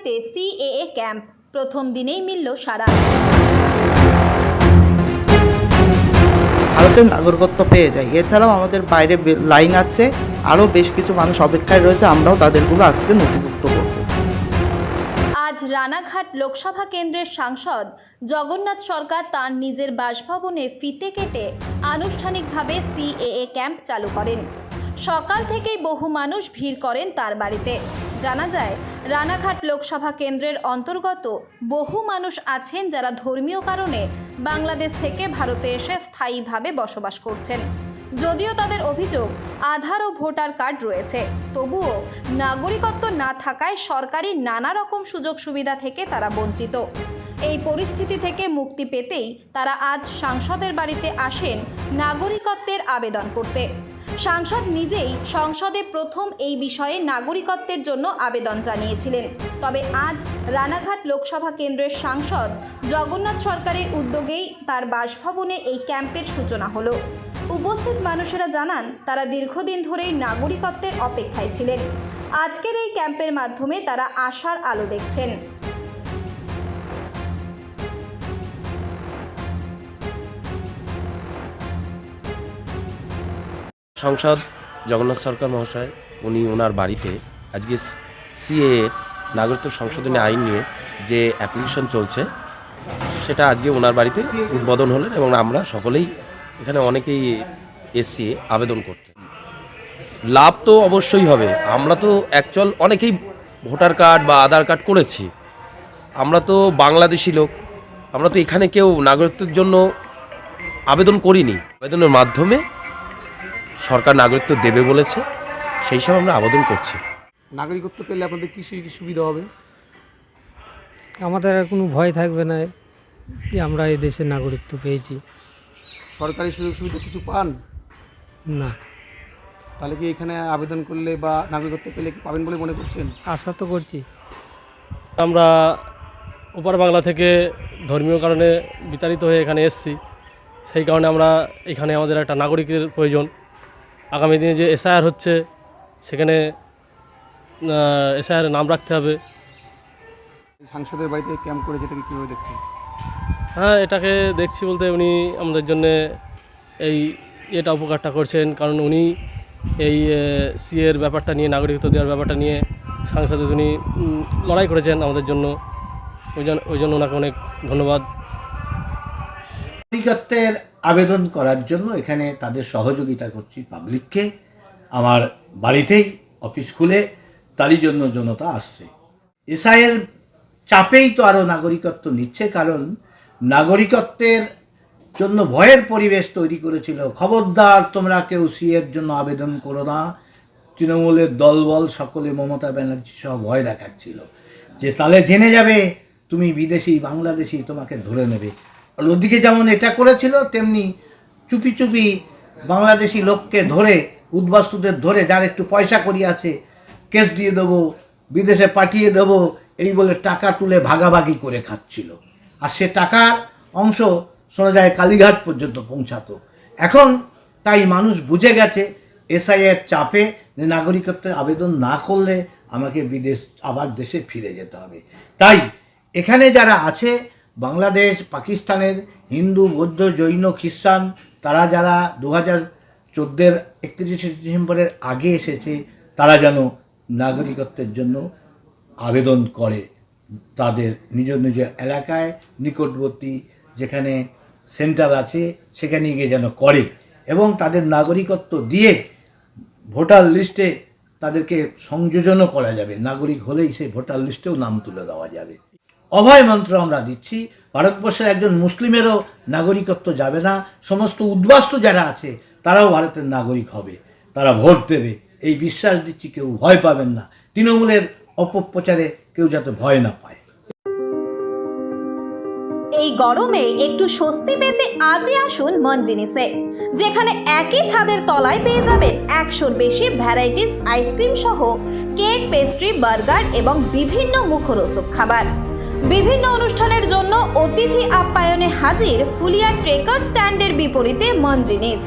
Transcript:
বাড়িতে CAA camp. প্রথম দিনেই মিলল সাড়া। ভারতের নাগরিকত্ব পেয়ে যায়। এছাড়াও আমাদের বাইরে লাইন আছে, আরও বেশ কিছু মানুষ অপেক্ষায় রয়েছে, আমরাও তাদেরগুলো আজকে নথিভুক্ত করব। আজ রানাঘাট লোকসভা কেন্দ্রের সাংসদ জগন্নাথ সরকার তাঁর নিজের বাসভবনে ফিতে কেটে আনুষ্ঠানিকভাবে সিএএ ক্যাম্প চালু করেন। সকাল থেকেই বহু মানুষ ভিড় করেন তার বাড়িতে। জানা যায়, রানাঘাট লোকসভা কেন্দ্রের অন্তর্গত বহু মানুষ আছেন যারা ধর্মীয় কারণে বাংলাদেশ থেকে ভারতে এসে স্থায়ীভাবে বসবাস করছেন। যদিও তাদের অভিযোগ আধার ও ভোটার কার্ড রয়েছে, তবুও নাগরিকত্ব না থাকায় সরকারি নানা রকম সুযোগ সুবিধা থেকে তারা বঞ্চিত। এই পরিস্থিতি থেকে মুক্তি পেতেই তারা আজ সাংসদের বাড়িতে আসেন নাগরিকত্বের আবেদন করতে। সাংসদ নিজেই সংসদে প্রথম এই বিষয়ে নাগরিকত্বের জন্য আবেদন জানিয়েছিলেন। তবে আজ রানাঘাট লোকসভা কেন্দ্রের সাংসদ জগন্নাথ সরকারের উদ্যোগেই তার বাসভবনে এই ক্যাম্পের সূচনা হলো। উপস্থিত মানুষেরা জানান, তারা দীর্ঘদিন ধরেই নাগরিকত্বের অপেক্ষায় ছিলেন। আজকের এই ক্যাম্পের মাধ্যমে তারা আশার আলো দেখছেন। সংসদ জগন্নাথ সরকার মহাশয় উনি ওনার বাড়িতে আজকে সিএএ নাগরিকত্ব সংশোধনী আইন নিয়ে যে অ্যাপ্লিকেশন চলছে সেটা আজকে ওনার বাড়িতে উদ্বোধন হলেন এবং আমরা সকলেই এখানে অনেকেই এসছি আবেদন করতে। লাভ তো অবশ্যই হবে। আমরা তো অ্যাকচুয়াল অনেকেই ভোটার কার্ড বা আধার কার্ড করেছি। আমরা তো বাংলাদেশি লোক, আমরা তো এখানে কেউ নাগরিকত্বের জন্য আবেদন করিনি। আবেদনের মাধ্যমে সরকার নাগরিকত্ব দেবে বলেছে, সেই হিসাবে আমরা আবেদন করছি। নাগরিকত্ব পেলে আপনাদের কী সুবিধা হবে? আমাদের আর কোনো ভয় থাকবে না কি আমরা এই দেশের নাগরিকত্ব পেয়েছি। সরকারি সুযোগ সুবিধা কিছু পান না, তাহলে কি এখানে আবেদন করলে বা নাগরিকত্ব পেলে কি পাবেন বলে মনে করছেন? আশা তো করছি। আমরা ওপার বাংলা থেকে ধর্মীয় কারণে বিতাড়িত হয়ে এখানে এসেছি, সেই কারণে আমরা এখানে আমাদের একটা নাগরিকের প্রয়োজন। আগামী দিনে যে এসআইআর হচ্ছে সেখানে এসআইআর নাম রাখতে হবে। সাংসদের বাড়িতে ক্যাম্প করে যেটাকে কীভাবে দেখছেন? হ্যাঁ, এটাকে দেখছি বলতে উনি আমাদের জন্য এই এটা উপকারটা করছেন, কারণ উনি এই সিএর ব্যাপারটা নিয়ে, নাগরিকত্ব দেওয়ার ব্যাপারটা নিয়ে সাংসদে উনি লড়াই করেছেন আমাদের জন্য। ওই জন্য ওনাকে অনেক ধন্যবাদ। নাগরিকত্বের আবেদন করার জন্য এখানে তাদের সহযোগিতা করছি পাবলিককে। আমার বাড়িতেই অফিস খুলে তারই জন্য জনতা আসছে। এসআইয়ের চাপেই তো আরও নাগরিকত্ব নিচ্ছে, কারণ নাগরিকত্বের জন্য ভয়ের পরিবেশ তৈরি করেছিল। খবরদার তোমরা কেউ সিএর জন্য আবেদন করো না। তৃণমূলের দলবল সকলে মমতা ব্যানার্জি সহ ভয় দেখাচ্ছিল যে তাহলে জেনে যাবে তুমি বিদেশি, বাংলাদেশি, তোমাকে ধরে নেবে। আর ওদিকে যেমন এটা করেছিল, তেমনি চুপি চুপি বাংলাদেশি লোককে ধরে, উদ্বাস্তুদের ধরে, যার একটু পয়সা করি আছে, কেস দিয়ে দেবো, বিদেশে পাঠিয়ে দেবো, এই বলে টাকা তুলে ভাগাভাগি করে খাচ্ছিল। আর সে টাকার অংশ শোনা যায় কালীঘাট পর্যন্ত পৌঁছাতো। এখন তাই মানুষ বুঝে গেছে এসআইয়ের চাপে যে নাগরিকত্বের আবেদন না করলে আমাকে আবার দেশে ফিরে যেতে হবে। তাই এখানে যারা আছে, বাংলাদেশ, পাকিস্তানের হিন্দু, বৌদ্ধ, জৈন, খ্রিস্টান, তারা যারা 2014 31শে ডিসেম্বরের আগে এসেছে, তারা যেন নাগরিকত্বের জন্য আবেদন করে তাদের নিজ নিজ এলাকায় নিকটবর্তী যেখানে সেন্টার আছে সেখানে গিয়ে যেন করে, এবং তাদের নাগরিকত্ব দিয়ে ভোটার লিস্টে তাদেরকে সংযোজনও করা যাবে। নাগরিক হলেই সেই ভোটার লিস্টেও নাম তুলে দেওয়া যাবে। অভয় মন্ত্র আমরা দিচ্ছি, ভারতবর্ষের একজন মুসলিমেরও নাগরিকত্ব যাবে না। সমস্ত উদ্বাস্তু যারা আছে তারাও ভারতের নাগরিক হবে, তারা ভোট দেবে, এই বিশ্বাস দিচ্ছি। কেউ ভয় পাবেন না। তৃণমূলের অপপ্রচারে কেউ যাতে ভয় না পায়। এই গরমে একটু স্বস্তি পেতে আজই আসুন মন জিনিসে, যেখানে একই ছাদের তলায় পেয়ে যাবেন 100-র বেশি ভ্যারাইটিস আইসক্রিম সহ কেক, পেস্ট্রি, বার্গার এবং বিভিন্ন মুখরোচক খাবার। বিভিন্ন অনুষ্ঠানের জন্য অতিথি আপ্যায়নে হাজির ফুলিয়া ট্রেকার স্ট্যান্ডের বিপরীতে মন জিনিস।